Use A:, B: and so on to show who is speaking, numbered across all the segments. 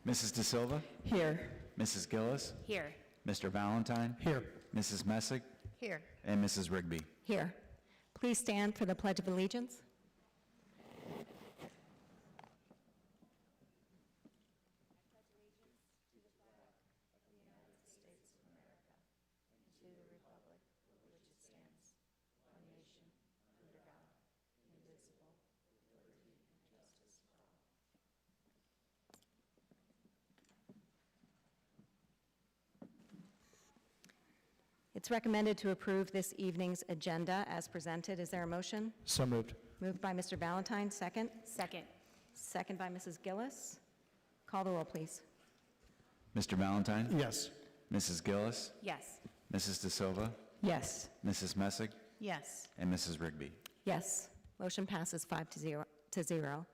A: Mrs. De Silva,
B: Here.
A: Mrs. Gillis,
C: Here.
A: Mr. Valentine,
B: Here.
A: Mrs. Messick,
C: Here.
A: and Mrs. Rigby.
D: Here. Please stand for the Pledge of Allegiance. It's recommended to approve this evening's agenda as presented. Is there a motion?
B: So moved.
D: Moved by Mr. Valentine, second.
C: Second.
D: Second by Mrs. Gillis. Call the roll, please.
A: Mr. Valentine,
B: Yes.
A: Mrs. Gillis,
C: Yes.
A: Mrs. De Silva,
D: Yes.
A: Mrs. Messick,
C: Yes.
A: and Mrs. Rigby.
D: Yes. Motion passes 5-0.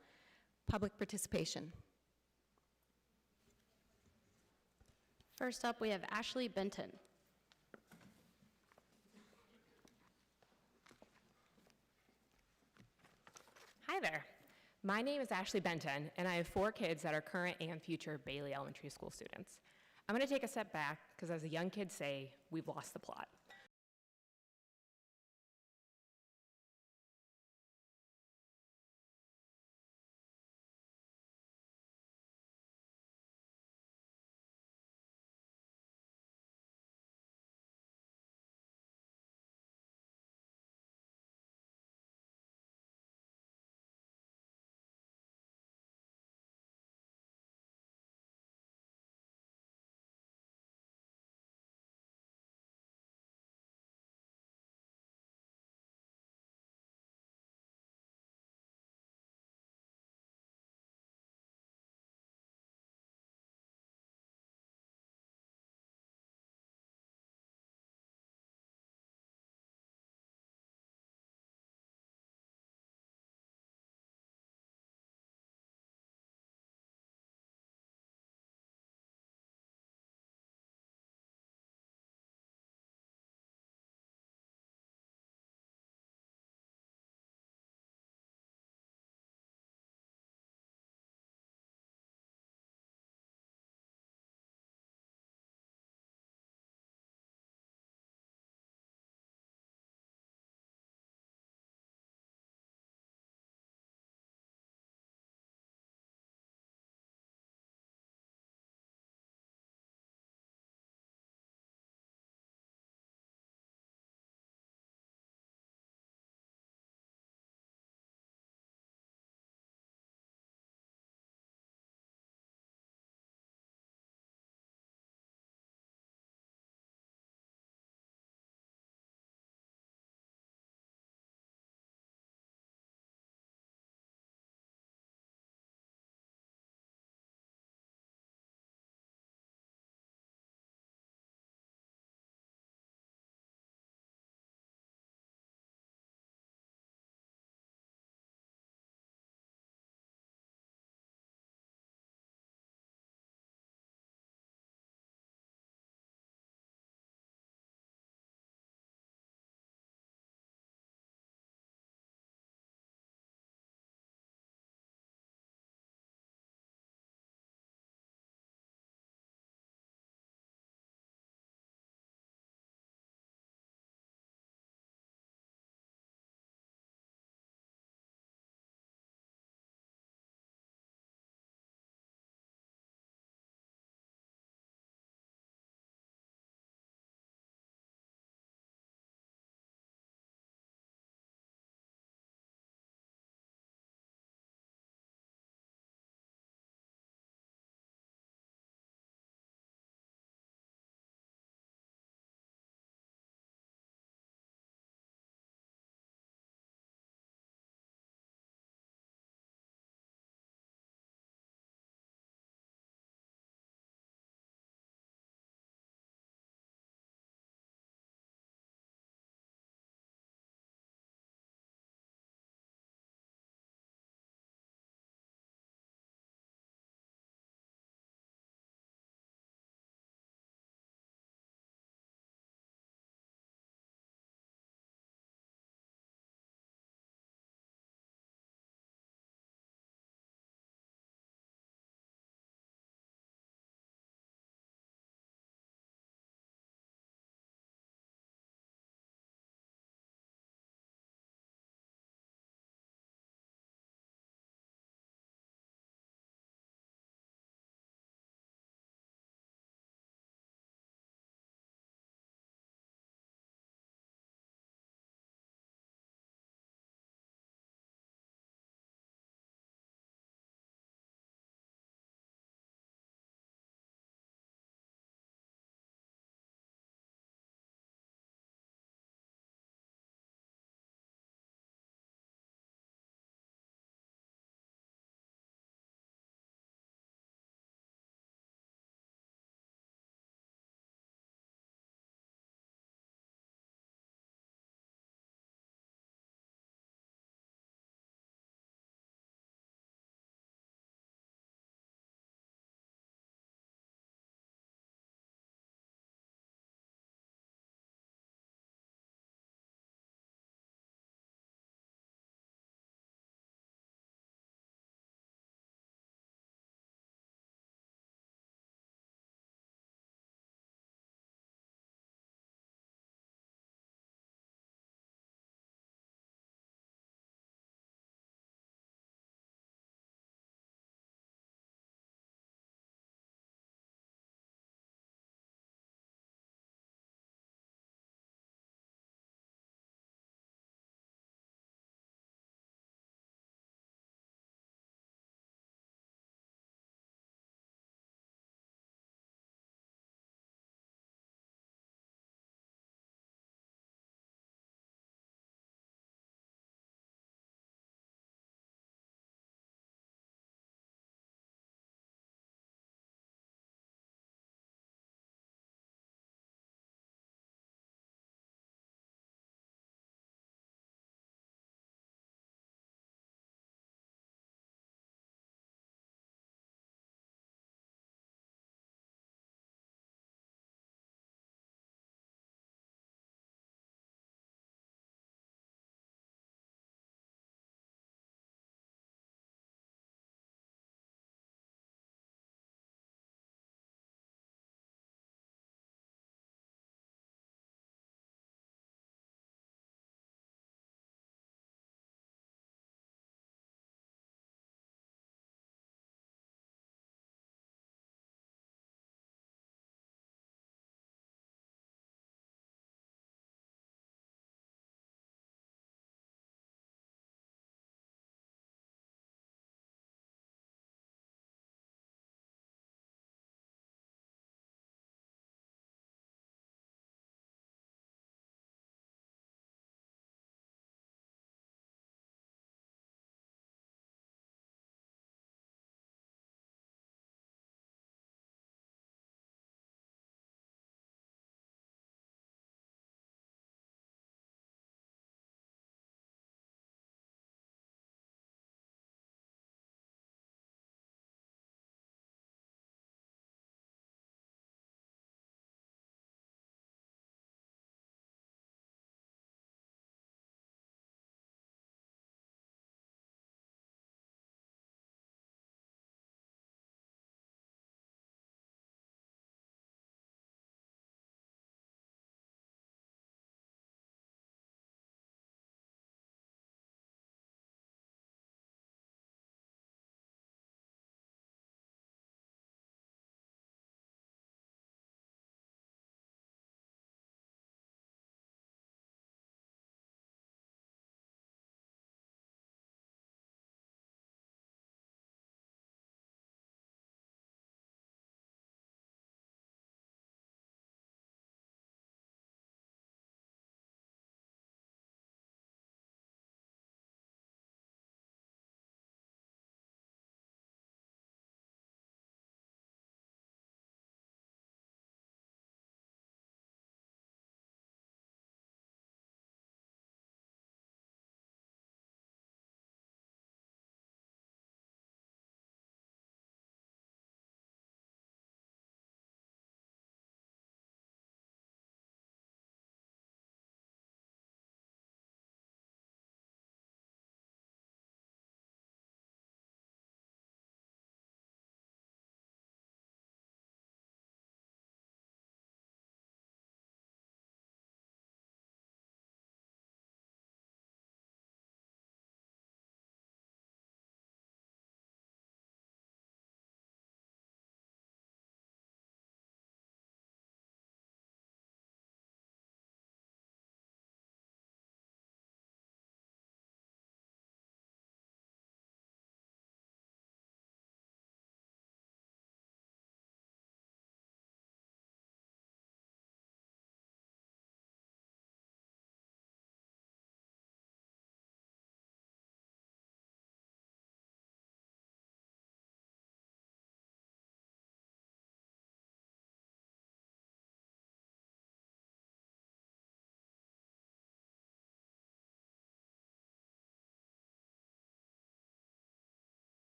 D: Public participation.
E: First up, we have Ashley Benton.
C: Hi there. My name is Ashley Benton, and I have 4 kids that are current and future Bailey Elementary School students. I'm going to take a step back because, as the young kids say, we've lost the plot.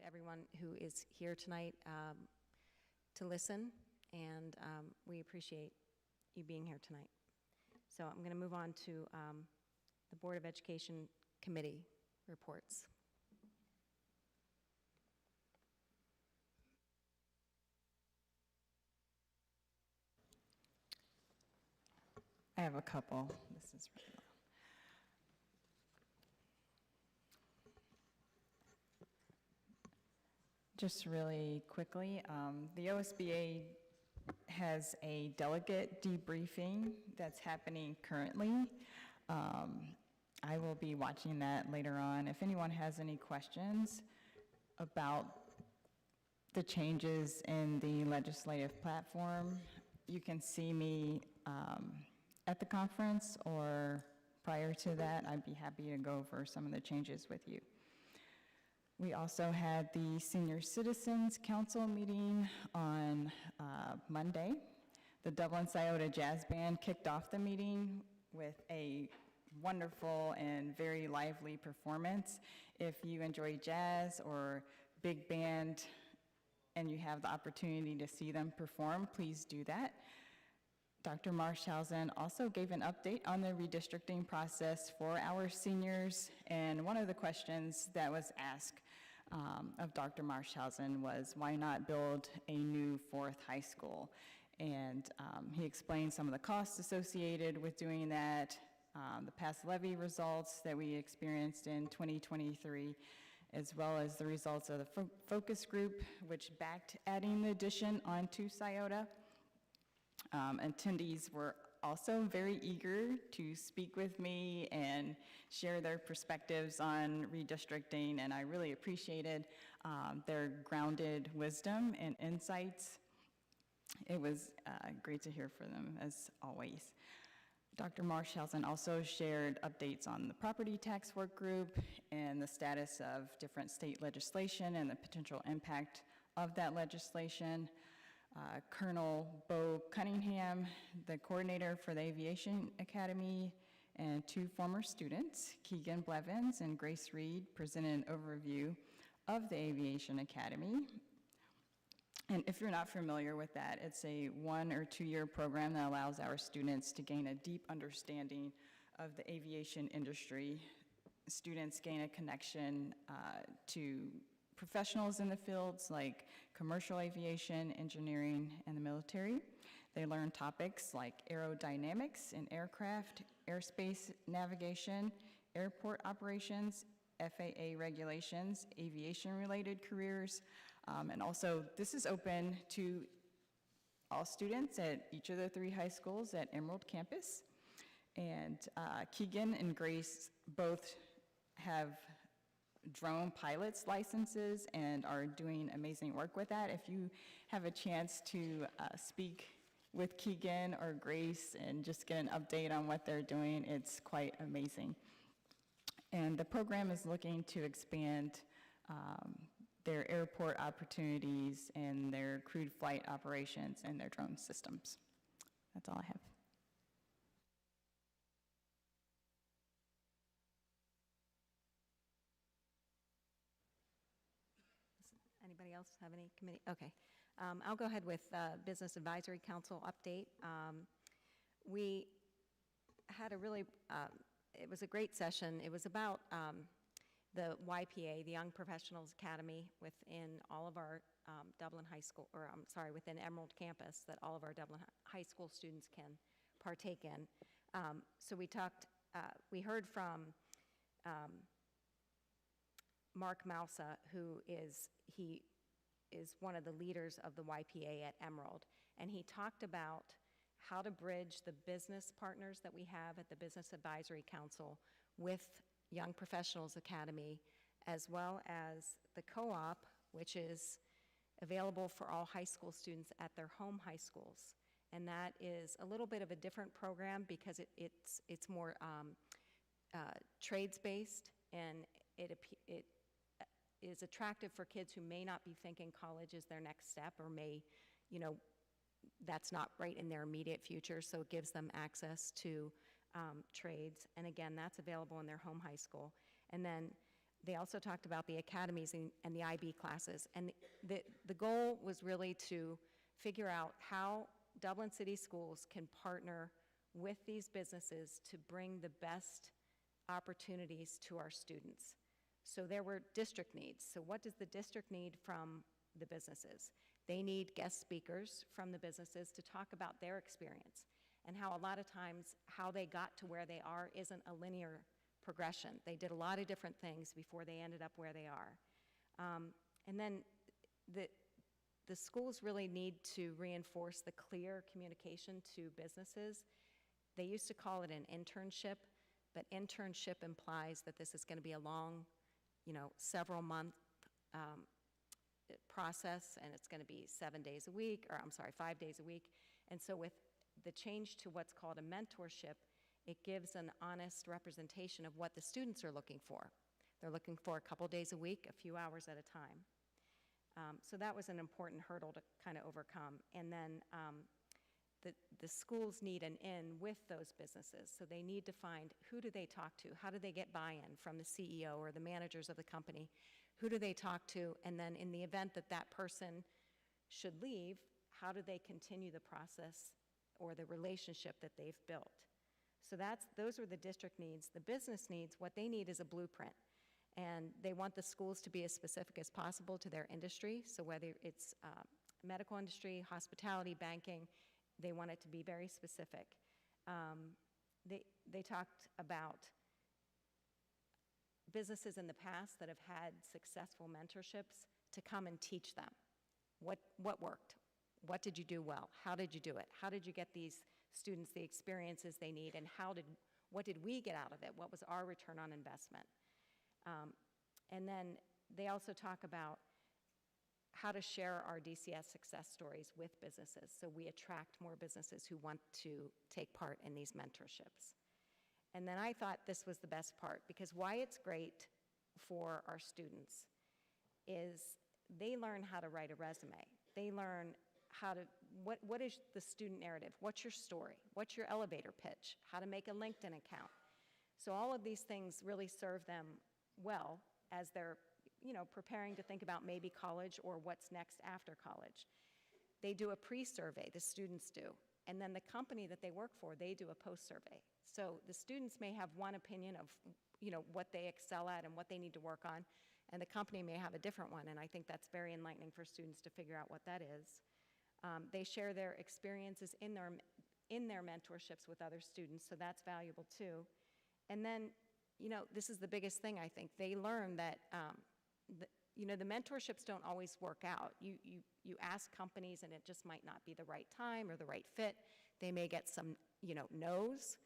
D: to everyone who is here tonight to listen, and we appreciate you being here tonight. So I'm going to move on to the Board of Education Committee reports.
B: I have a couple. This is really low. Just really quickly, the OSBA has a delegate debriefing that's happening currently. I will be watching that later on. If anyone has any questions about the changes in the legislative platform, you can see me at the conference, or prior to that, I'd be happy to go over some of the changes with you. We also had the Senior Citizens Council meeting on Monday. The Dublin Scioto Jazz Band kicked off the meeting with a wonderful and very lively performance. If you enjoy jazz or big band and you have the opportunity to see them perform, please do that. Dr. Marshausen also gave an update on the redistricting process for our seniors, and one of the questions that was asked of Dr. Marshausen was, why not build a new fourth high school? And he explained some of the costs associated with doing that, the past levy results that we experienced in 2023, as well as the results of the focus group, which backed adding the addition onto Scioto. Attendees were also very eager to speak with me and share their perspectives on redistricting, and I really appreciated their grounded wisdom and insights. It was great to hear from them, as always. Dr. Marshausen also shared updates on the property tax work group and the status of different state legislation and the potential impact of that legislation. Colonel Bo Cunningham, the coordinator for the Aviation Academy, and two former students, Keegan Blevins and Grace Reed, presented an overview of the Aviation Academy. And if you're not familiar with that, it's a 1 or 2 year program that allows our students to gain a deep understanding of the aviation industry. Students gain a connection to professionals in the fields like commercial aviation, engineering, and the military. They learn topics like aerodynamics in aircraft, airspace navigation, airport operations, FAA regulations, aviation-related careers, and also this is open to all students at each of the 3 high schools at Emerald Campus. And Keegan and Grace both have drone pilots licenses and are doing amazing work with that. If you have a chance to speak with Keegan or Grace and just get an update on what they're doing, it's quite amazing. And the program is looking to expand their airport opportunities and their crewed flight operations and their drone systems. That's all I have.
D: Anybody else have any committee? Okay. I'll go ahead with Business Advisory Council update. We had a really, it was a great session. It was about the YPA, the Young Professionals Academy, within all of our Dublin High School, or I'm sorry, within Emerald Campus, that all of our Dublin High School students can partake in. So we talked, we heard from Mark Mousa, who is one of the leaders of the YPA at Emerald, and he talked about how to bridge the business partners that we have at the Business Advisory Council with Young Professionals Academy, as well as the co-op, which is available for all high school students at their home high schools. And that is a little bit of a different program because it's more trades-based, and it is attractive for kids who may not be thinking college is their next step, or may, that's not right in their immediate future, so it gives them access to trades. And again, that's available in their home high school. And then They also talked about the academies and the IB classes. And the goal was really to figure out how Dublin City Schools can partner with these businesses to bring the best opportunities to our students. So there were district needs. So what does the district need from the businesses? They need guest speakers from the businesses to talk about their experience and how a lot of times how they got to where they are isn't a linear progression. They did a lot of different things before they ended up where they are. And then the schools really need to reinforce the clear communication to businesses. They used to call it an internship, but internship implies that this is going to be a long, several month process, and it's going to be 5 days a week. And so with the change to what's called a mentorship, it gives an honest representation of what the students are looking for. They're looking for a couple days a week, a few hours at a time. So that was an important hurdle to kind of overcome. And then the schools need an in with those businesses. So they need to find who do they talk to? How do they get buy-in from the CEO or the managers of the company? Who do they talk to? And then in the event that that person should leave, how do they continue the process or the relationship that they've built? So those are the district needs. The business needs, what they need is a blueprint. And they want the schools to be as specific as possible to their industry. So whether it's medical industry, hospitality, banking, they want it to be very specific. They talked about businesses in the past that have had successful mentorships to come and teach them what worked. What did you do well? How did you do it? How did you get these students the experiences they need? And what did we get out of it? What was our return on investment? And then they also talk about how to share our DCS success stories with businesses so we attract more businesses who want to take part in these mentorships. And then I thought this was the best part, because why it's great for our students is they learn how to write a resume. They learn how to, what is the student narrative? What's your story? What's your elevator pitch? How to make a LinkedIn account. So all of these things really serve them well as they're preparing to think about maybe college or what's next after college. They do a pre-survey, the students do, and then the company that they work for, they do a post-survey. So the students may have one opinion of what they excel at and what they need to work on, and the company may have a different one, and I think that's very enlightening for students to figure out what that is. They share their experiences in their mentorships with other students, so that's valuable too. And then, this is the biggest thing, I think. They learn that the mentorships don't always work out. You ask companies and it just might not be the right time or the right fit. They may get some, no's.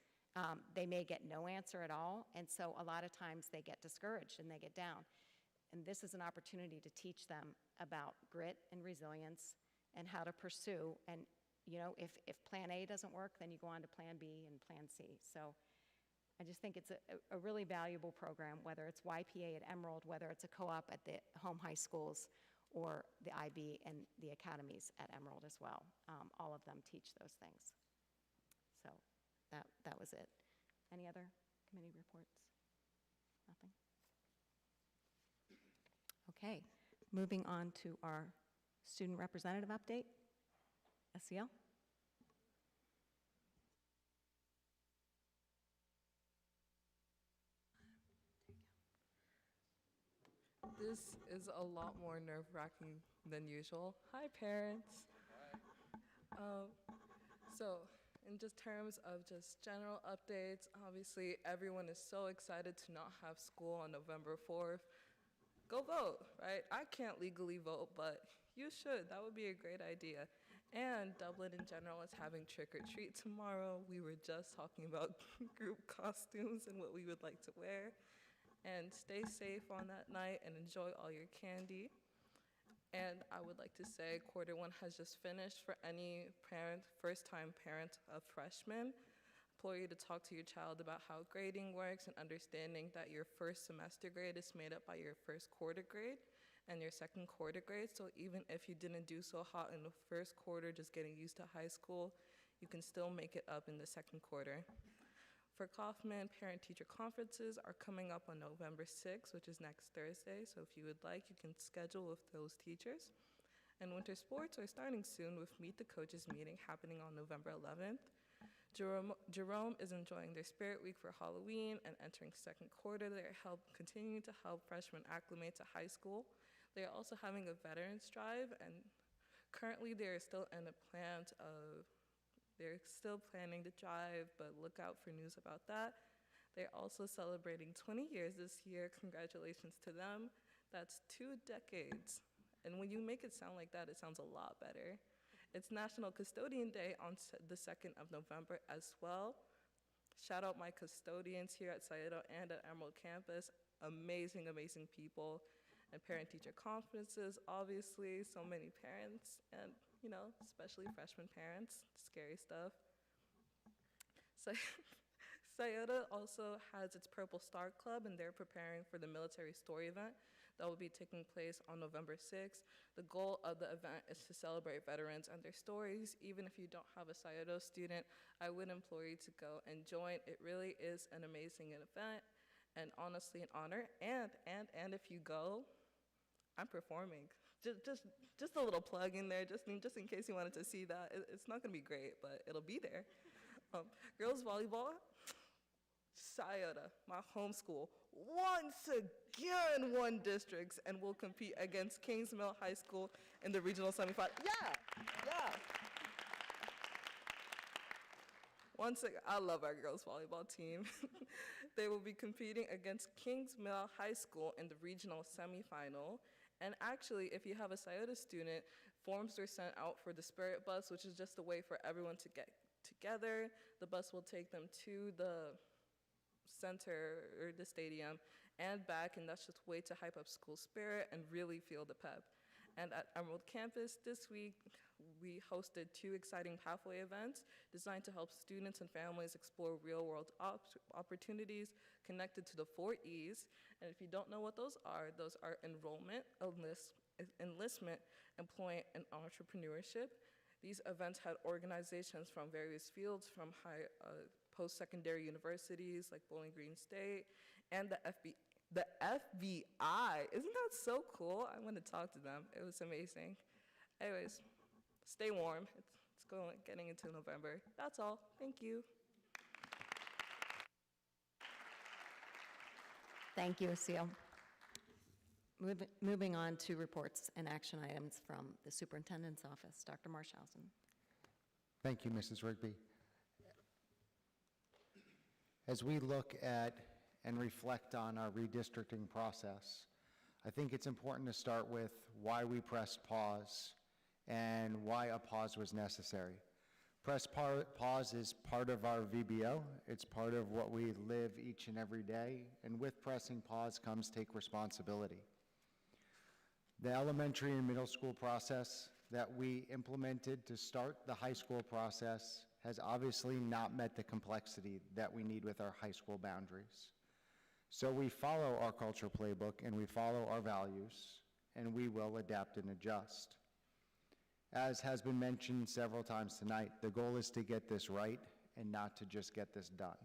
D: They may get no answer at all. And so a lot of times they get discouraged and they get down. And this is an opportunity to teach them about grit and resilience and how to pursue. And, if plan A doesn't work, then you go on to plan B and plan C. So I just think it's a really valuable program, whether it's YPA at Emerald, whether it's a co-op at the home high schools, or the IB and the academies at Emerald as well. All of them teach those things. So that was it. Any other committee reports? Nothing? Okay, moving on to our student representative update. SEL?
F: This is a lot more nerve-wracking than usual. Hi, parents. So, in just terms of just general updates, obviously everyone is so excited to not have school on November 4th. Go vote, right? I can't legally vote, but you should. That would be a great idea. And Dublin in general is having trick or treat tomorrow. We were just talking about group costumes and what we would like to wear. And stay safe on that night and enjoy all your candy. And I would like to say Q1 has just finished. For any parent, first-time parent of freshmen, implore you to talk to your child about how grading works and understanding that your first semester grade is made up by your first quarter grade and your second quarter grade. So even if you didn't do so hot in the first quarter, just getting used to high school, you can still make it up in the second quarter. For Kaufman, parent-teacher conferences are coming up on November 6th, which is next Thursday, so if you would like, you can schedule with those teachers. And winter sports are starting soon with Meet the Coaches meeting happening on November 11th. Jerome is enjoying their Spirit Week for Halloween and entering second quarter. They're continuing to help freshmen acclimate to high school. They're also having a Veterans Drive, and currently they're still planning the drive, but look out for news about that. They're also celebrating 20 years this year. Congratulations to them. That's 2 decades. And when you make it sound like that, it sounds a lot better. It's National Custodian Day on the 2nd of November as well. Shout out my custodians here at Scioto and at Emerald Campus. Amazing, amazing people. And parent-teacher conferences, obviously, so many parents, and, you know, especially freshman parents, scary stuff. So Scioto also has its Purple Star Club, and they're preparing for the military story event that will be taking place on November 6th. The goal of the event is to celebrate veterans and their stories. Even if you don't have a Scioto student, I would implore you to go and join. It really is an amazing event, and honestly an honor. And if you go, I'm performing. Just a little plug in there, just in case you wanted to see that. It's not gonna be great, but it'll be there. Girls volleyball, Scioto, my home school, once again won districts and will compete against Kings Mill High School in the regional semifinal. Yeah. Once again, I love our girls volleyball team. They will be competing against Kings Mill High School in the regional semifinal. And actually, if you have a Scioto student, forms are sent out for the Spirit Bus, which is just a way for everyone to get together. The bus will take them to the center or the stadium and back, and that's just a way to hype up school spirit and really feel the pep. And at Emerald Campus this week, we hosted 2 exciting pathway events designed to help students and families explore real-world opportunities connected to the 4 E's. And if you don't know what those are enrollment, enlistment, employment, and entrepreneurship. These events had organizations from various fields, from post-secondary universities like Bowling Green State, and the FBI. Isn't that so cool? I want to talk to them. It was amazing. Anyways, stay warm. It's getting into November. That's all. Thank you.
D: Thank you, Asil. Moving on to reports and action items from the superintendent's office. Dr. Marshausen.
G: Thank you, Mrs. Rigby. As we look at and reflect on our redistricting process, I think it's important to start with why we pressed pause and why a pause was necessary. Press pause is part of our VBO. It's part of what we live each and every day, and with pressing pause comes take responsibility. The elementary and middle school process that we implemented to start the high school process has obviously not met the complexity that we need with our high school boundaries. So we follow our culture playbook and we follow our values, and we will adapt and adjust. As has been mentioned several times tonight, the goal is to get this right and not to just get this done.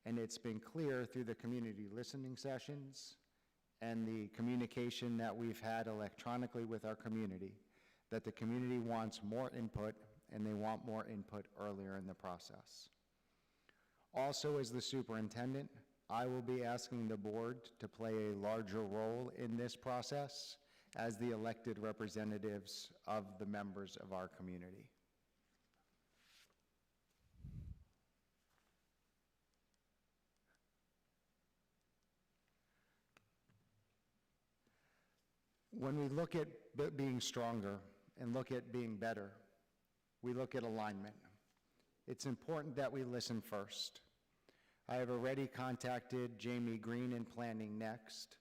G: And it's been clear through the community listening sessions and the communication that we've had electronically with our community that the community wants more input, and they want more input earlier in the process. Also, as the superintendent, I will be asking the board to play a larger role in this process as the elected representatives of the members of our community. When we look at being stronger and look at being better, we look at alignment. It's important that we listen first. I have already contacted Jamie Green in Planning Next.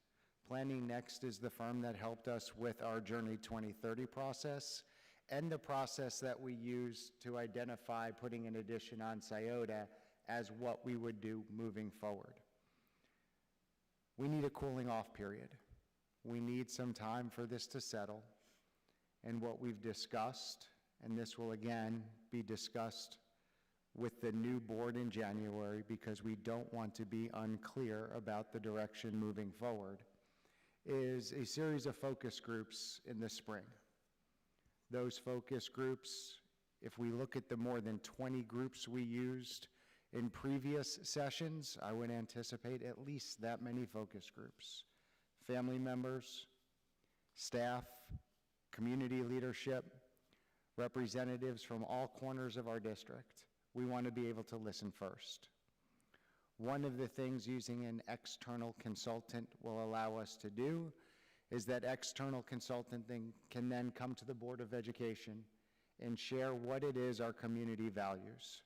G: Planning Next is the firm that helped us with our Journey 2030 process and the process that we use to identify putting an addition on Scioto as what we would do moving forward. We need a cooling off period. We need some time for this to settle. And what we've discussed, and this will again be discussed with the new board in January, because we don't want to be unclear about the direction moving forward, is a series of focus groups in the spring. Those focus groups, if we look at the more than 20 groups we used in previous sessions, I would anticipate at least that many focus groups. Family members, staff, community leadership, representatives from all corners of our district. We want to be able to listen first. One of the things using an external consultant will allow us to do is that external consultant can then come to the Board of Education and share what it is our community values.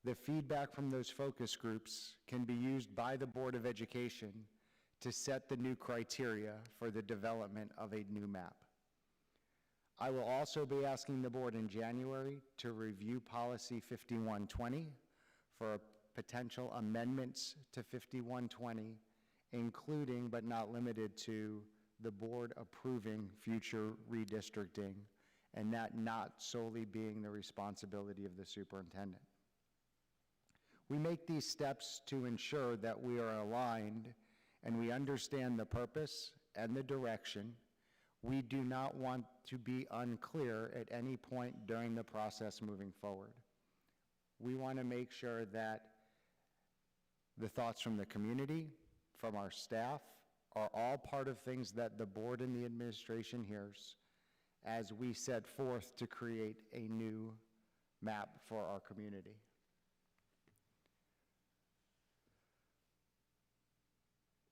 G: The feedback from those focus groups can be used by the Board of Education to set the new criteria for the development of a new map. I will also be asking the board in January to review Policy 5120 for potential amendments to 5120, including but not limited to the board approving future redistricting, and that not solely being the responsibility of the superintendent. We make these steps to ensure that we are aligned and we understand the purpose and the direction. We do not want to be unclear at any point during the process moving forward. We want to make sure that the thoughts from the community, from our staff, are all part of things that the board and the administration hears as we set forth to create a new map for our community.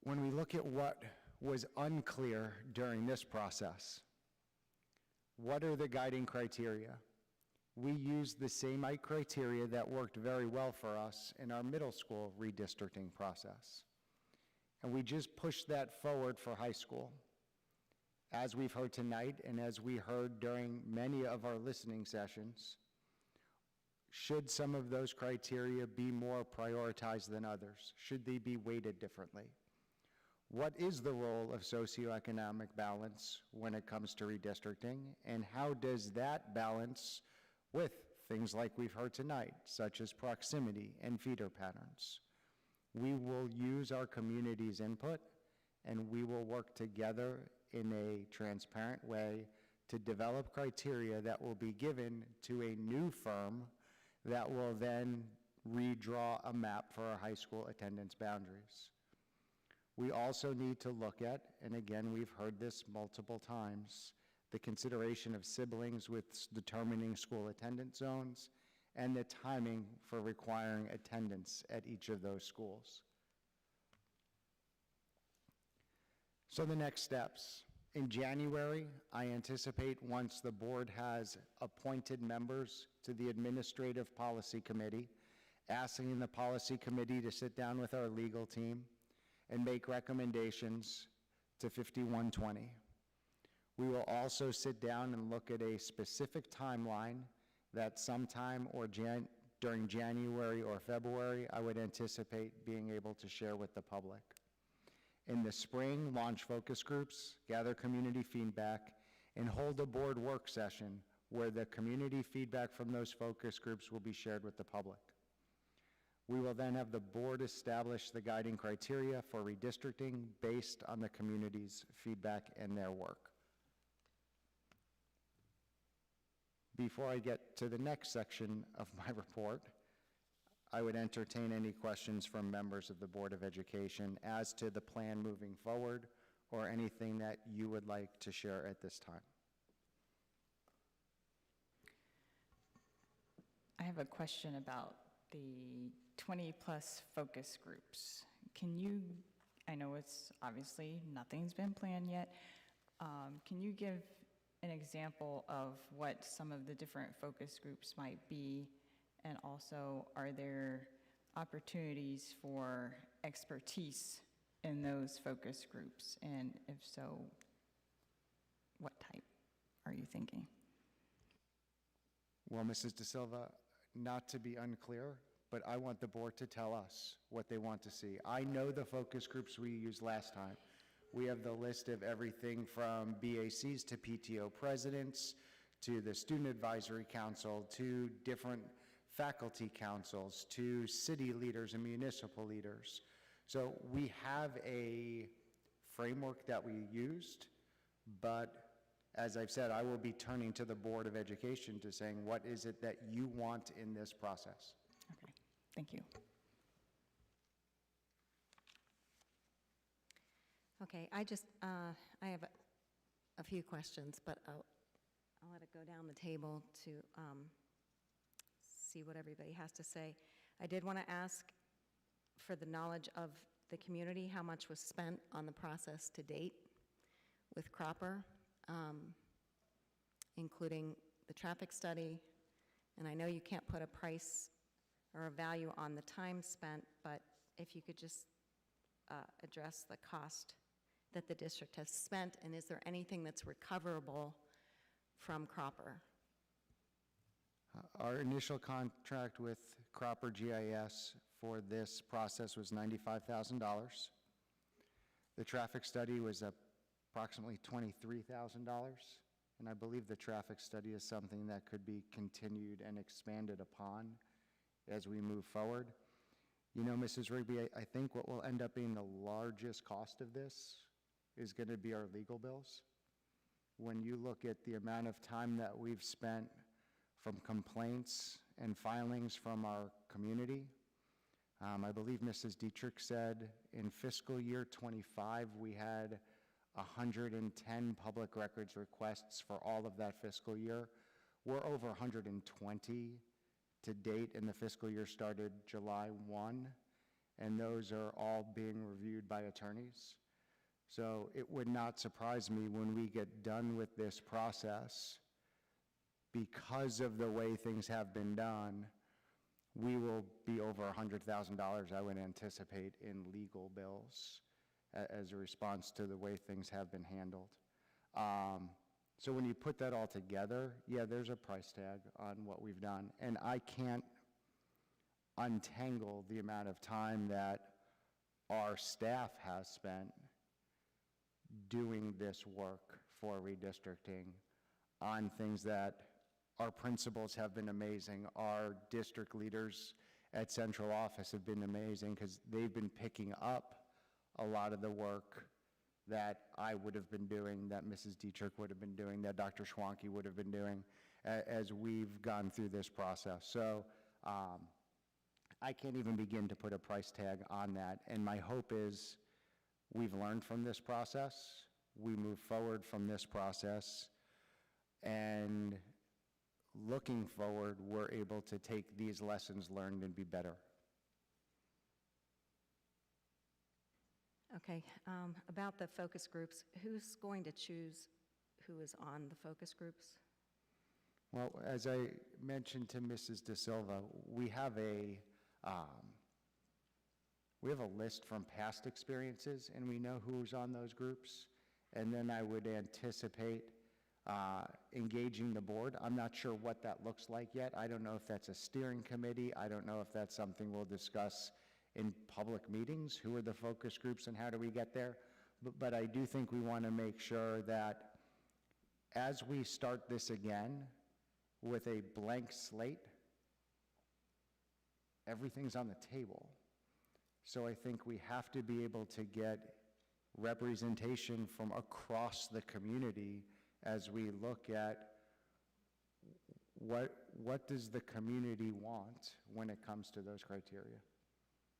G: When we look at what was unclear during this process, what are the guiding criteria? We used the same criteria that worked very well for us in our middle school redistricting process. And we just pushed that forward for high school. As we've heard tonight, and as we heard during many of our listening sessions, should some of those criteria be more prioritized than others? Should they be weighted differently? What is the role of socioeconomic balance when it comes to redistricting, and how does that balance with things like we've heard tonight, such as proximity and feeder patterns? We will use our community's input, and we will work together in a transparent way to develop criteria that will be given to a new firm that will then redraw a map for our high school attendance boundaries. We also need to look at, and again, we've heard this multiple times, the consideration of siblings with determining school attendance zones and the timing for requiring attendance at each of those schools. So the next steps. In January, I anticipate once the board has appointed members to the Administrative Policy Committee, asking the Policy Committee to sit down with our legal team and make recommendations to 5120. We will also sit down and look at a specific timeline that sometime or during January or February, I would anticipate being able to share with the public. In the spring, launch focus groups, gather community feedback, and hold a board work session where the community feedback from those focus groups will be shared with the public. We will then have the board establish the guiding criteria for redistricting based on the community's feedback and their work. Before I get to the next section of my report, I would entertain any questions from members of the Board of Education as to the plan moving forward or anything that you would like to share at this time.
B: I have a question about the 20-plus focus groups. Can you, I know it's obviously nothing's been planned yet, can you give an example of what some of the different focus groups might be? And also, are there opportunities for expertise in those focus groups? And if so, what type are you thinking?
G: Well, Mrs. De Silva, not to be unclear, but I want the board to tell us what they want to see. I know the focus groups we used last time. We have the list of everything from BACs to PTO presidents to the Student Advisory Council to different faculty councils, to city leaders and municipal leaders. So we have a framework that we used, but as I've said, I will be turning to the Board of Education to saying, what is it that you want in this process?
B: Okay, thank you.
D: Okay, I have a few questions, but I'll let it go down the table to see what everybody has to say. I did want to ask for the knowledge of the community, how much was spent on the process to date with Cropper, including the traffic study. And I know you can't put a price or a value on the time spent, but if you could just address the cost that the district has spent, and is there anything that's recoverable from Cropper?
G: Our initial contract with Cropper GIS for this process was $95,000. The traffic study was approximately $23,000, and I believe the traffic study is something that could be continued and expanded upon as we move forward. You know, Mrs. Rigby, I think what will end up being the largest cost of this is going to be our legal bills. When you look at the amount of time that we've spent from complaints and filings from our community, I believe Mrs. Dietrich said in fiscal year 25, we had 110 public records requests for all of that fiscal year. We're over 120 to date, and the fiscal year started July 1, and those are all being reviewed by attorneys. So it would not surprise me when we get done with this process, because of the way things have been done, we will be over $100,000, I would anticipate, in legal bills as a response to the way things have been handled. So when you put that all together, yeah, there's a price tag on what we've done. And I can't untangle the amount of time that our staff has spent doing this work for redistricting on things that our principals have been amazing. Our district leaders at central office have been amazing because they've been picking up a lot of the work that I would have been doing, that Mrs. Dietrich would have been doing, that Dr. Schwanke would have been doing as we've gone through this process. So I can't even begin to put a price tag on that. And my hope is we've learned from this process, we move forward from this process, and looking forward, we're able to take these lessons learned and be better.
D: Okay, about the focus groups, who's going to choose who is on the focus groups?
G: Well, as I mentioned to Mrs. De Silva, we have a list from past experiences, and we know who's on those groups. And then I would anticipate engaging the board. I'm not sure what that looks like yet. I don't know if that's a steering committee. I don't know if that's something we'll discuss in public meetings. Who are the focus groups and how do we get there? But I do think we want to make sure that as we start this again with a blank slate, everything's on the table. So I think we have to be able to get representation from across the community as we look at what does the community want when it comes to those criteria.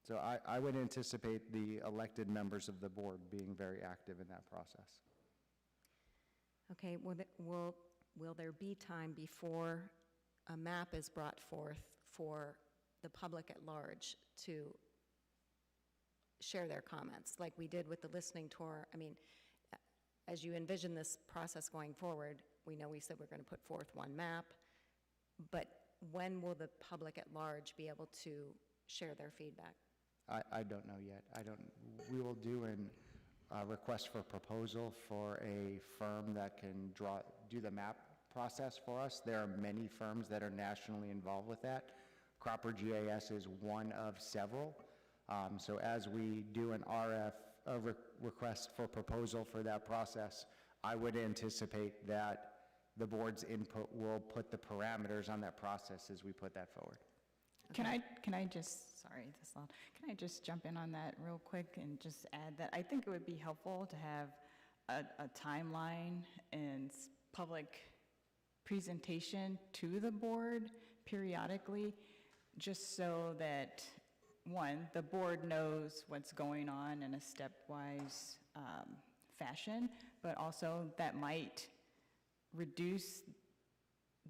G: So I would anticipate the elected members of the board being very active in that process.
D: Okay, will there be time before a map is brought forth for the public at large to share their comments, like we did with the listening tour? I mean, as you envision this process going forward, we know we said we're going to put forth one map, but when will the public at large be able to share their feedback?
G: I don't know yet. We will do a request for proposal for a firm that can do the map process for us. There are many firms that are nationally involved with that. Cropper GIS is one of several. So as we do an request for proposal for that process, I would anticipate that the board's input will put the parameters on that process as we put that forward.
B: Can I just, sorry, this loud, can I just jump in on that real quick and just add that I think it would be helpful to have a timeline and public presentation to the board periodically, just so that, one, the board knows what's going on in a stepwise fashion, but also that might reduce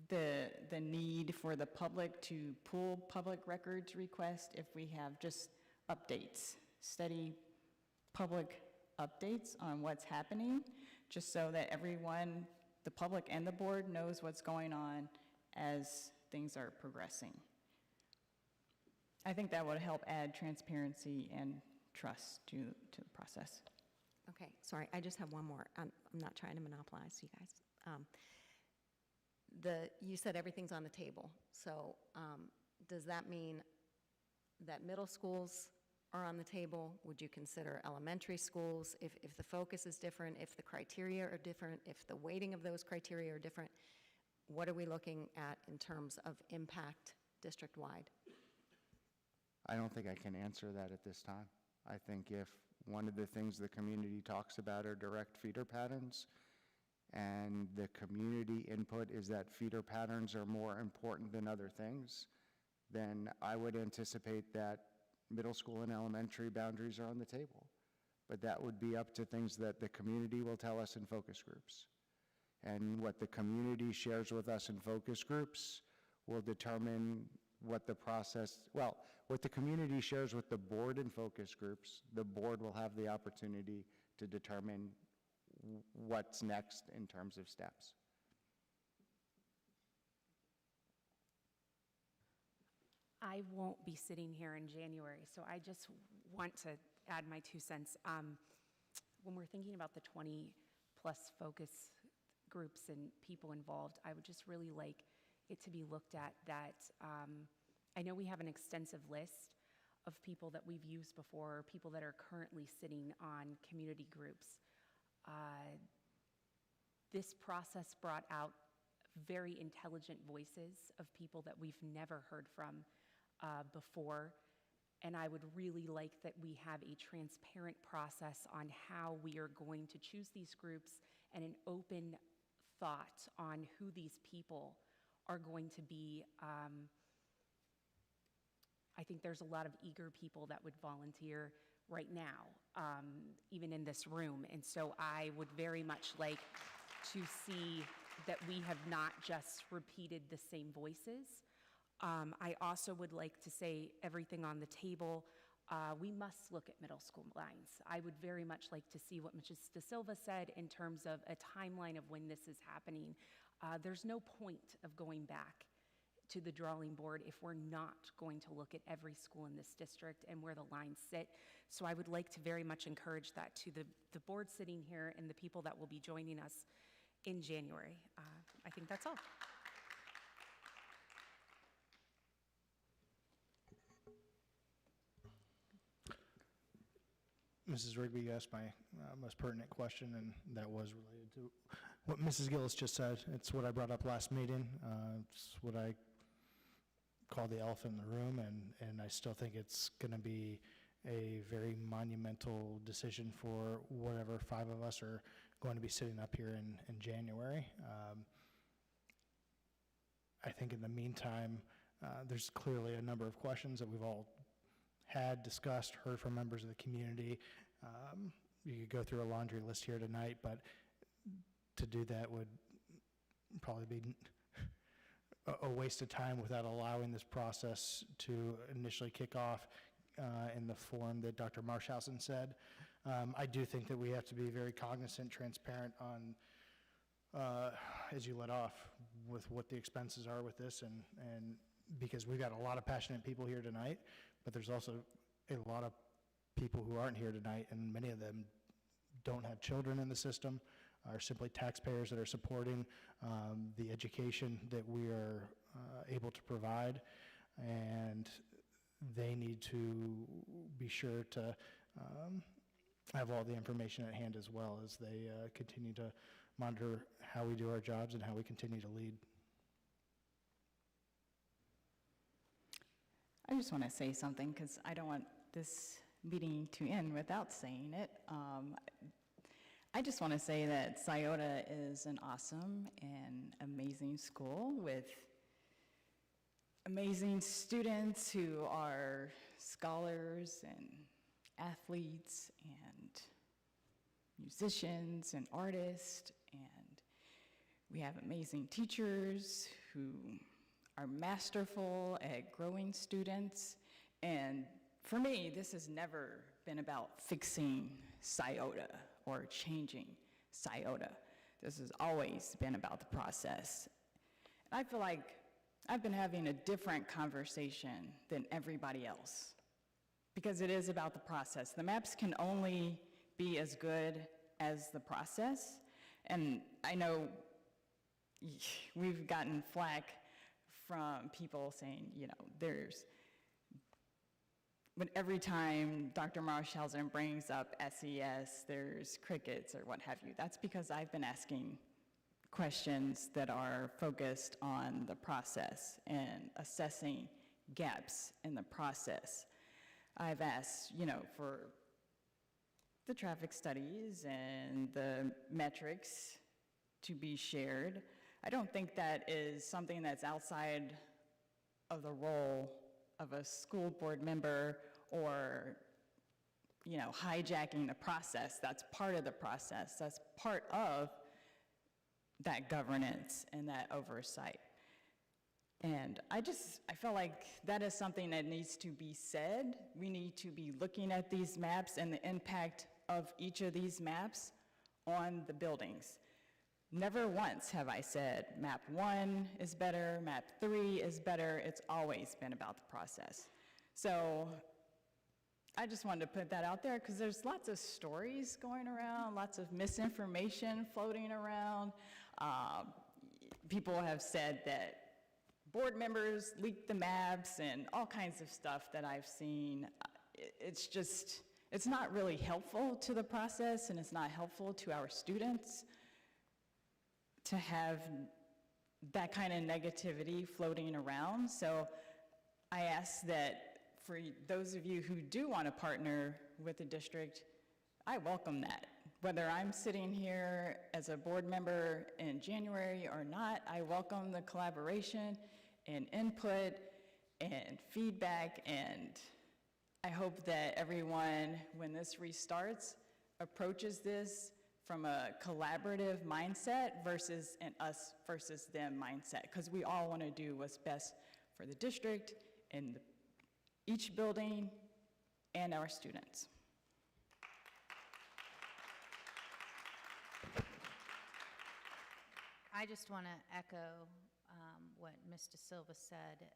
B: the need for the public to pull public records requests if we have just updates, steady public updates on what's happening, just so that everyone, the public and the board, knows what's going on as things are progressing. I think that would help add transparency and trust to the process.
D: Okay, sorry, I just have one more. I'm not trying to monopolize you guys. You said everything's on the table, so does that mean that middle schools are on the table? Would you consider elementary schools? If the focus is different, if the criteria are different, if the weighting of those criteria are different, what are we looking at in terms of impact district-wide?
G: I don't think I can answer that at this time. I think if one of the things the community talks about are direct feeder patterns, and the community input is that feeder patterns are more important than other things, then I would anticipate that middle school and elementary boundaries are on the table. But that would be up to things that the community will tell us in focus groups. And what the community shares with us in focus groups will determine what the process, well, what the community shares with the board in focus groups, the board will have the opportunity to determine what's next in terms of steps.
H: I won't be sitting here in January, so I just want to add my 2 cents. When we're thinking about the 20-plus focus groups and people involved, I would just really like it to be looked at that I know we have an extensive list of people that we've used before, people that are currently sitting on community groups. This process brought out very intelligent voices of people that we've never heard from before, and I would really like that we have a transparent process on how we are going to choose these groups and an open thought on who these people are going to be. I think there's a lot of eager people that would volunteer right now, even in this room. And so I would very much like to see that we have not just repeated the same voices. I also would like to say everything on the table. We must look at middle school lines. I would very much like to see what Mrs. De Silva said in terms of a timeline of when this is happening. There's no point of going back to the drawing board if we're not going to look at every school in this district and where the lines sit. So I would like to very much encourage that to the board sitting here and the people that will be joining us in January. I think that's all.
I: Mrs. Rigby, you asked my most pertinent question, and that was related to what Mrs. Gillis just said. It's what I brought up last meeting. It's what I call the elephant in the room, and I still think it's going to be a very monumental decision for whatever 5 of us are going to be sitting up here in January. I think in the meantime, there's clearly a number of questions that we've all had, discussed, heard from members of the community. You could go through a laundry list here tonight, but to do that would probably be a waste of time without allowing this process to initially kick off in the form that Dr. Marshausen said. I do think that we have to be very cognizant, transparent on, as you let off, with what the expenses are with this, and because we've got a lot of passionate people here tonight, but there's also a lot of people who aren't here tonight, and many of them don't have children in the system, are simply taxpayers that are supporting the education that we are able to provide, and they need to be sure to have all the information at hand as well as they continue to monitor how we do our jobs and how we continue to lead.
B: I just want to say something because I don't want this meeting to end without saying it. I just want to say that Scioto is an awesome and amazing school with amazing students who are scholars and athletes and musicians and artists, and we have amazing teachers who are masterful at growing students. And for me, this has never been about fixing Scioto or changing Scioto. This has always been about the process. And I feel like I've been having a different conversation than everybody else because it is about the process. The maps can only be as good as the process. And I know we've gotten flack from people saying, you know, but every time Dr. Marshausen brings up SES, there's crickets or what have you. That's because I've been asking questions that are focused on the process and assessing gaps in the process. I've asked, you know, for the traffic studies and the metrics to be shared. I don't think that is something that's outside of the role of a school board member or, you know, hijacking the process. That's part of the process. That's part of that governance and that oversight. And I feel like that is something that needs to be said. We need to be looking at these maps and the impact of each of these maps on the buildings. Never once have I said map 1 is better, map 3 is better. It's always been about the process. So I just wanted to put that out there because there's lots of stories going around, lots of misinformation floating around. People have said that board members leaked the maps and all kinds of stuff that I've seen. It's not really helpful to the process, and it's not helpful to our students to have that kind of negativity floating around. So I ask that for those of you who do want to partner with the district, I welcome that. Whether I'm sitting here as a board member in January or not, I welcome the collaboration and input and feedback, and I hope that everyone, when this restarts, approaches this from a collaborative mindset versus an us versus them mindset, because we all want to do what's best for the district and each building and our students.
J: I just want to echo what Ms. De Silva said,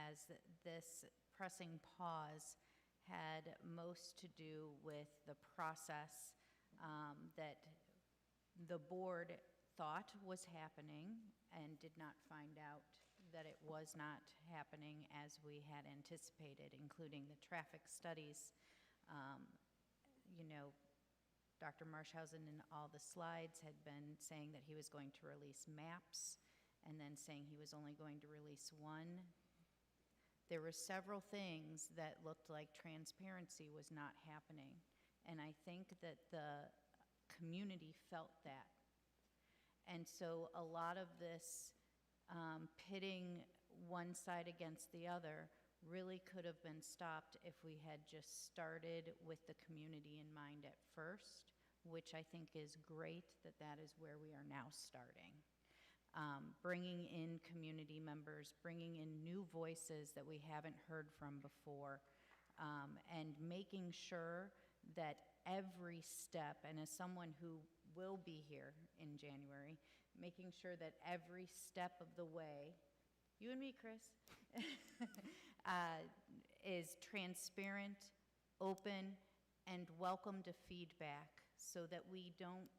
J: as this pressing pause had most to do with the process that the board thought was happening and did not find out that it was not happening as we had anticipated, including the traffic studies. You know, Dr. Marshausen in all the slides had been saying that he was going to release maps and then saying he was only going to release one. There were several things that looked like transparency was not happening. And I think that the community felt that. And so a lot of this pitting one side against the other really could have been stopped if we had just started with the community in mind at first, which I think is great that that is where we are now starting. Bringing in community members, bringing in new voices that we haven't heard from before, and making sure that every step, and as someone who will be here in January, making sure that every step of the way, you and me, Chris, is transparent, open, and welcome to feedback so that we don't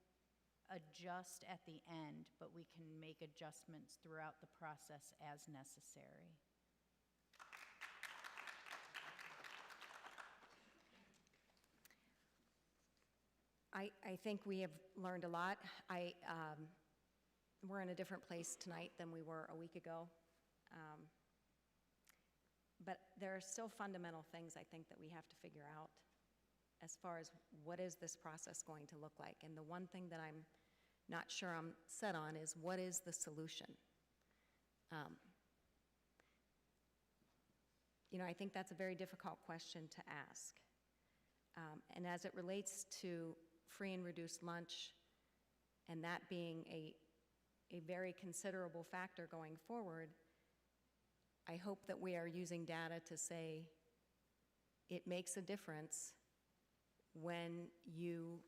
J: adjust at the end, but we can make adjustments throughout the process as necessary.
D: I think we have learned a lot. We're in a different place tonight than we were a week ago. But there are still fundamental things I think that we have to figure out as far as what is this process going to look like. And the one thing that I'm not sure I'm set on is what is the solution? I think that's a very difficult question to ask. And as it relates to free and reduced lunch, and that being a very considerable factor going forward, I hope that we are using data to say it makes a difference when you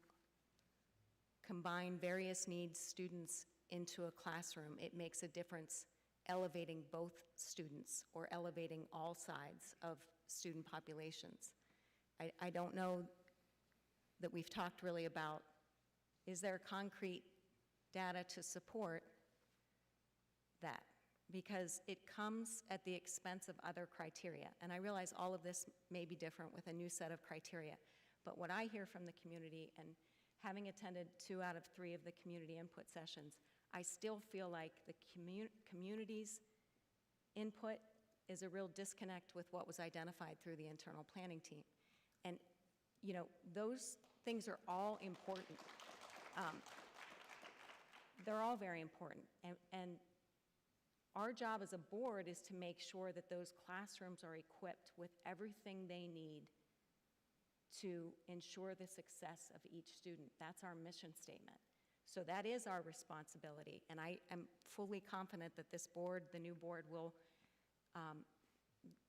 D: combine various needs students into a classroom. It makes a difference elevating both students or elevating all sides of student populations. I don't know that we've talked really about, is there concrete data to support that? Because it comes at the expense of other criteria. And I realize all of this may be different with a new set of criteria. But what I hear from the community, and having attended 2 out of 3 of the community input sessions, I still feel like the community's input is a real disconnect with what was identified through the internal planning team. And, those things are all important. They're all very important. And our job as a board is to make sure that those classrooms are equipped with everything they need to ensure the success of each student. That's our mission statement. So that is our responsibility, and I am fully confident that this board, the new board, will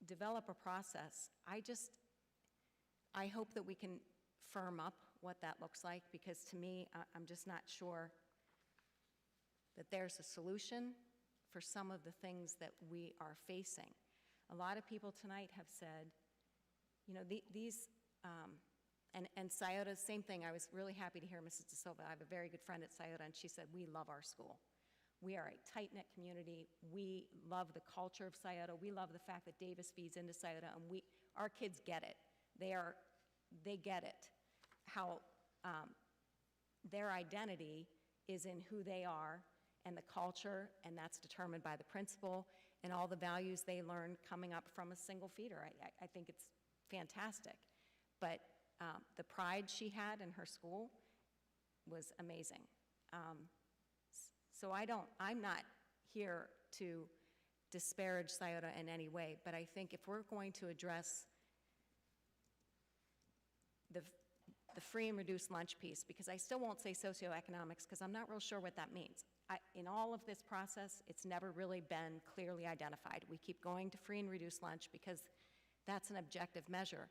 D: develop a process. I hope that we can firm up what that looks like, because to me, I'm just not sure that there's a solution for some of the things that we are facing. A lot of people tonight have said, and Scioto, same thing. I was really happy to hear Mrs. De Silva. I have a very good friend at Scioto, and she said, we love our school. We are a tight-knit community. We love the culture of Scioto. We love the fact that Davis feeds into Scioto, and our kids get it. They get it, how their identity is in who they are and the culture, and that's determined by the principal and all the values they learn coming up from a single feeder. I think it's fantastic. But the pride she had in her school was amazing. So I'm not here to disparage Scioto in any way, but I think if we're going to address the free and reduced lunch piece, because I still won't say socioeconomics, because I'm not real sure what that means. In all of this process, it's never really been clearly identified. We keep going to free and reduced lunch because that's an objective measure.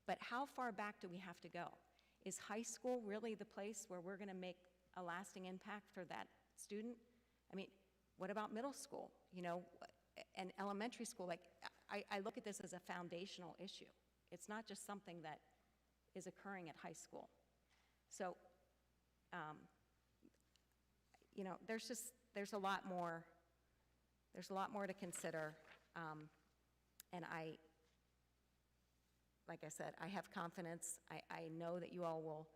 D: But how far back do we have to go? Is high school really the place where we're going to make a lasting impact for that student? I mean, what about middle school, and elementary school? Like, I look at this as a foundational issue. It's not just something that is occurring at high school. So, there's a lot more to consider, and like I said, I have confidence. I know that you all will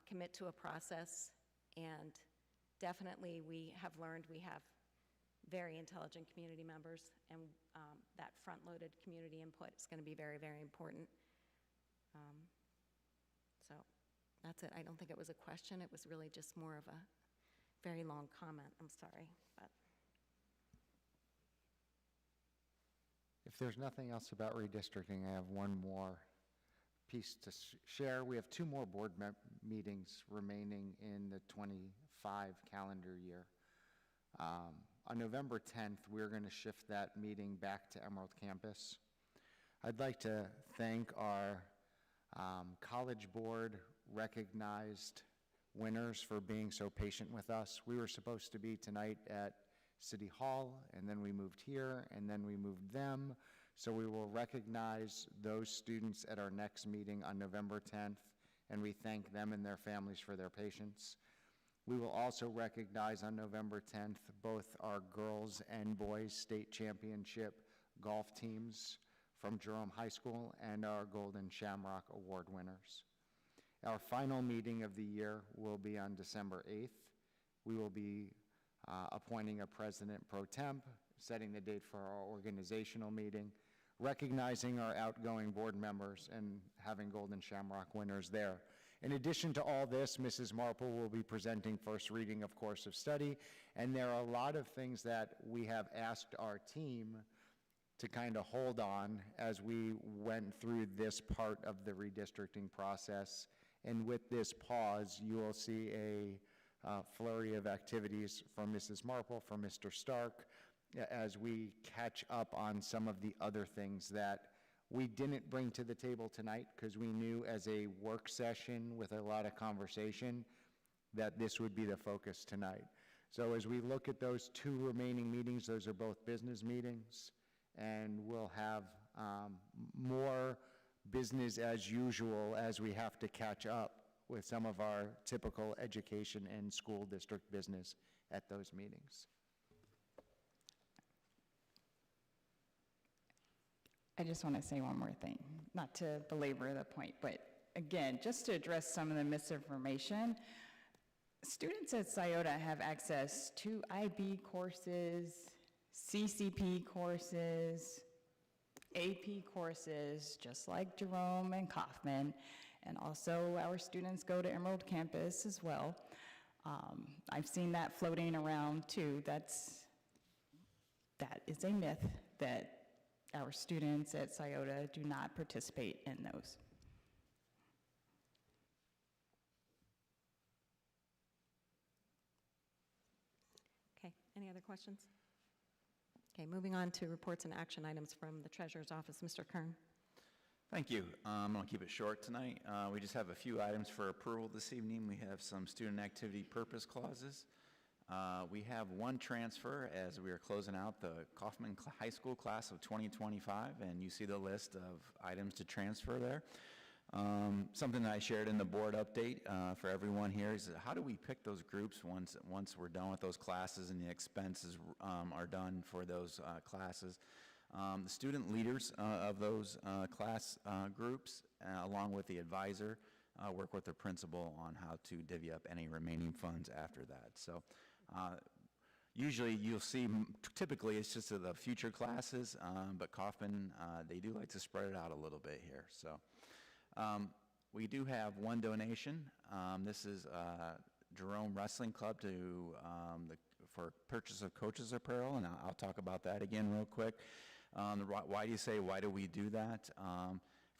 D: commit to a process, and definitely we have learned we have very intelligent community members, and that front-loaded community input is going to be very, very important. So that's it. I don't think it was a question. It was really just more of a very long comment. I'm sorry, but.
G: If there's nothing else about redistricting, I have one more piece to share. We have 2 more board meetings remaining in the 25 calendar year. On November 10th, we're going to shift that meeting back to Emerald Campus. I'd like to thank our College Board recognized winners for being so patient with us. We were supposed to be tonight at City Hall, and then we moved here, and then we moved them. So we will recognize those students at our next meeting on November 10th, and we thank them and their families for their patience. We will also recognize on November 10th both our girls and boys state championship golf teams from Jerome High School and our Golden Shamrock Award winners. Our final meeting of the year will be on December 8th. We will be appointing a president pro temp, setting the date for our organizational meeting, recognizing our outgoing board members and having Golden Shamrock winners there. In addition to all this, Mrs. Marple will be presenting first reading of course of study, and there are a lot of things that we have asked our team to kind of hold on as we went through this part of the redistricting process. And with this pause, you will see a flurry of activities from Mrs. Marple, from Mr. Stark, as we catch up on some of the other things that we didn't bring to the table tonight because we knew as a work session with a lot of conversation that this would be the focus tonight. So as we look at those 2 remaining meetings, those are both business meetings, and we'll have more business as usual as we have to catch up with some of our typical education and school district business at those meetings.
B: I just want to say one more thing, not to belabor the point, but again, just to address some of the misinformation. Students at Scioto have access to IB courses, CCP courses, AP courses, just like Jerome and Kaufman, and also our students go to Emerald Campus as well. I've seen that floating around too. That is a myth that our students at Scioto do not participate in those.
D: Okay, any other questions? Okay, moving on to reports and action items from the Treasurer's Office. Mr. Kern.
A: Thank you. I'm going to keep it short tonight. We just have a few items for approval this evening. We have some student activity purpose clauses. We have one transfer as we are closing out the Kaufman High School class of 2025, and you see the list of items to transfer there. Something that I shared in the board update for everyone here is how do we pick those groups once we're done with those classes and the expenses are done for those classes. The student leaders of those class groups, along with the advisor, work with the principal on how to divvy up any remaining funds after that. So usually you'll see, typically it's just the future classes, but Kaufman, they do like to spread it out a little bit here. So we do have one donation. This is Jerome Wrestling Club for purchase of coaches apparel, and I'll talk about that again real quick. Why do we do that?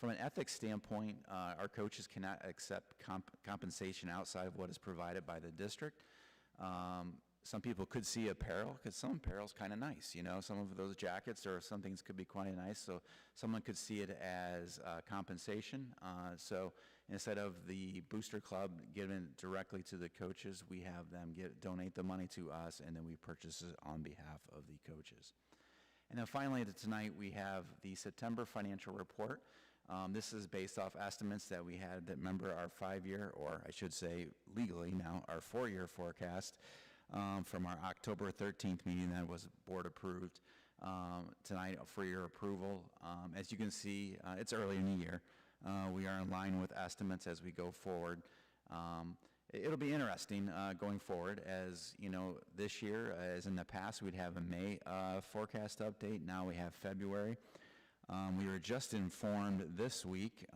A: From an ethics standpoint, our coaches cannot accept compensation outside of what is provided by the district. Some people could see apparel, because some apparel is kind of nice, you know, some of those jackets or some things could be quite nice, so someone could see it as compensation. So instead of the Booster Club giving it directly to the coaches, we have them donate the money to us, and then we purchase it on behalf of the coaches. And then finally tonight we have the September financial report. This is based off estimates that we had that remember our 5-year, or I should say legally now, our 4-year forecast from our October 13th meeting that was board approved. Tonight for your approval. As you can see, it's early in the year. We are in line with estimates as we go forward. It'll be interesting going forward, as you know, this year, as in the past, we'd have a May forecast update. Now we have February. We were just informed this week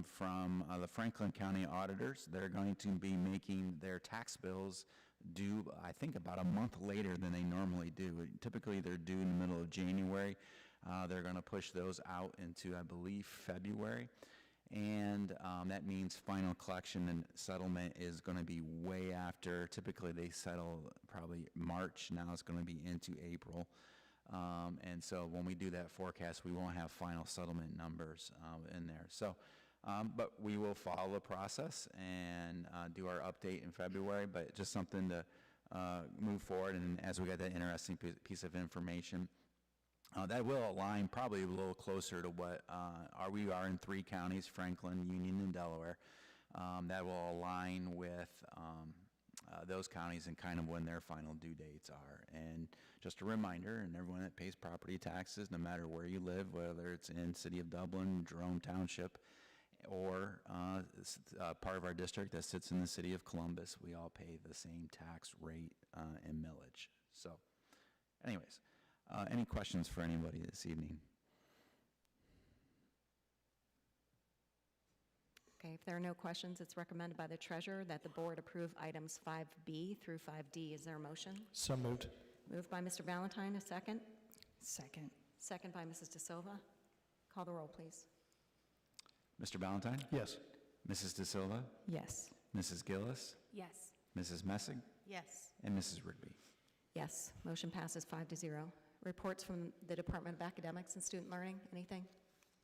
A: from the Franklin County auditors. They're going to be making their tax bills due, I think, about a month later than they normally do. Typically, they're due in the middle of January. They're going to push those out into, I believe, February. And that means final collection and settlement is going to be way after. Typically, they settle probably March. Now it's going to be into April. And so when we do that forecast, we won't have final settlement numbers in there. So, but we will follow the process and do our update in February, but just something to move forward. And as we get that interesting piece of information, that will align probably a little closer to what we are in 3 counties, Franklin, Union, and Delaware. That will align with those counties and kind of when their final due dates are. And just a reminder, and everyone that pays property taxes, no matter where you live, whether it's in City of Dublin, Jerome Township, or part of our district that sits in the City of Columbus, we all pay the same tax rate and millage. So anyways, any questions for anybody this evening?
D: Okay, if there are no questions, it's recommended by the treasurer that the board approve items 5B through 5D. Is there a motion?
I: So moved.
D: Moved by Mr. Valentine, a second.
B: Second.
D: Second by Mrs. De Silva. Call the roll, please.
A: Mr. Valentine?
I: Yes.
A: Mrs. De Silva?
B: Yes.
A: Mrs. Gillis?
H: Yes.
A: Mrs. Messig?
J: Yes.
A: And Mrs. Rigby?
D: Yes, motion passes 5-0. Reports from the Department of Academics and Student Learning, anything?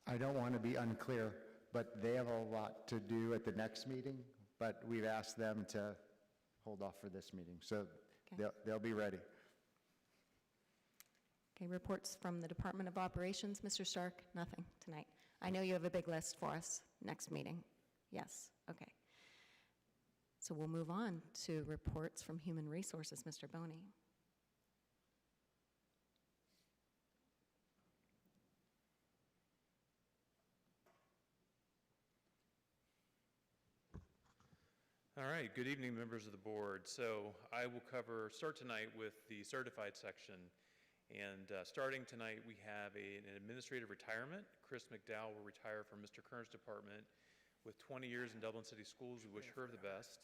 G: I don't want to be unclear, but they have a lot to do at the next meeting, but we've asked them to hold off for this meeting, so
D: Okay.
G: they'll be ready.
D: Okay, reports from the Department of Operations. Mr. Stark, nothing tonight. I know you have a big list for us next meeting. Yes, okay. So we'll move on to reports from Human Resources. Mr. Boney.
K: All right, good evening, members of the board. So I will start tonight with the certified section. And starting tonight, we have an administrative retirement. Chris McDowell will retire from Mr. Kern's department with 20 years in Dublin City Schools. We wish her the best.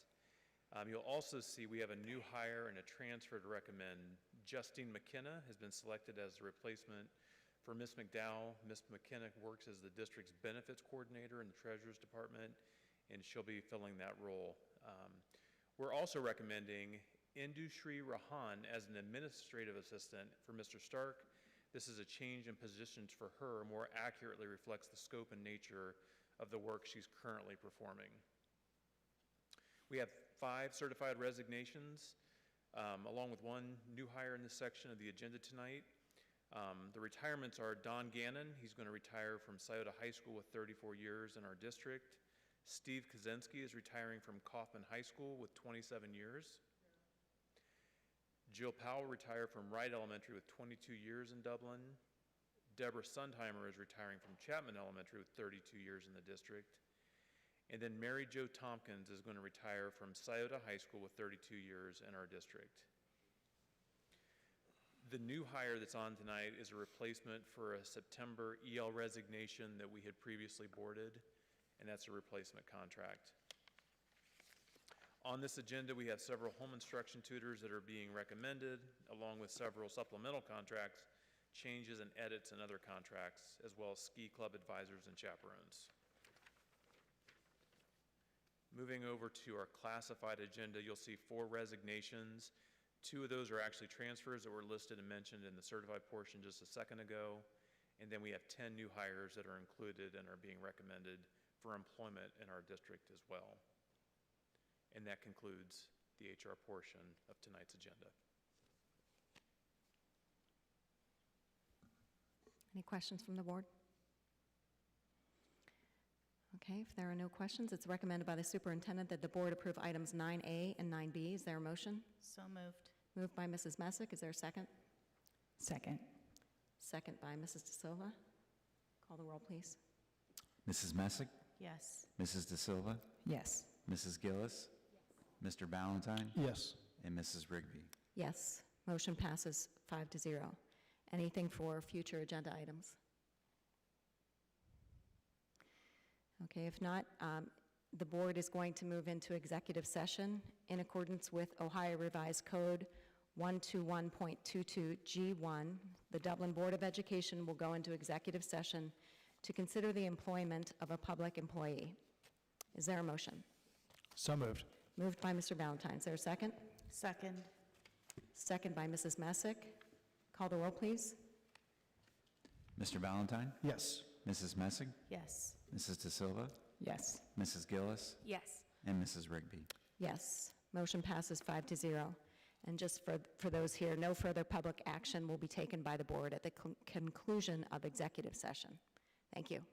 K: You'll also see we have a new hire and a transfer to recommend. Justine McKenna has been selected as the replacement for Ms. McDowell. Ms. McKenna works as the district's benefits coordinator in the treasurer's department, and she'll be filling that role. We're also recommending Indushri Rahan as an administrative assistant for Mr. Stark. This is a change in positions for her, more accurately reflects the scope and nature of the work she's currently performing. We have 5 certified resignations, along with one new hire in this section of the agenda tonight. The retirements are Don Gannon. He's going to retire from Scioto High School with 34 years in our district. Steve Kaczynski is retiring from Kaufman High School with 27 years. Jill Powell retired from Wright Elementary with 22 years in Dublin. Deborah Sundheimer is retiring from Chapman Elementary with 32 years in the district. And then Mary Jo Tompkins is going to retire from Scioto High School with 32 years in our district. The new hire that's on tonight is a replacement for a September EL resignation that we had previously boarded, and that's a replacement contract. On this agenda, we have several home instruction tutors that are being recommended, along with several supplemental contracts, changes and edits in other contracts, as well as ski club advisors and chaperones. Moving over to our classified agenda, you'll see 4 resignations. 2 of those are actually transfers that were listed and mentioned in the certified portion just a second ago. And then we have 10 new hires that are included and are being recommended for employment in our district as well. And that concludes the HR portion of tonight's agenda.
D: Any questions from the board? Okay, if there are no questions, it's recommended by the superintendent that the board approve items 9A and 9B. Is there a motion?
J: So moved.
D: Moved by Mrs. Messick. Is there a second?
B: Second.
D: Second by Mrs. De Silva. Call the roll, please.
A: Mrs. Messig?
J: Yes.
A: Mrs. De Silva?
B: Yes.
A: Mrs. Gillis? Mr. Valentine?
I: Yes.
A: And Mrs. Rigby?
D: Yes, motion passes 5-0. Anything for future agenda items? Okay, if not, the board is going to move into executive session in accordance with Ohio Revised Code 121.22G1. The Dublin Board of Education will go into executive session to consider the employment of a public employee. Is there a motion?
I: So moved.
D: Moved by Mr. Valentine. Is there a second?
J: Second.
D: Second by Mrs. Messick. Call the roll, please.
A: Mr. Valentine?
I: Yes.
A: Mrs. Messig?
J: Yes.
A: Mrs. De Silva?
B: Yes.
A: Mrs. Gillis?
C: Yes.
A: And Mrs. Rigby?
D: Yes, motion passes 5-0. And just for those here, no further public action will be taken by the board at the conclusion of executive session. Thank you.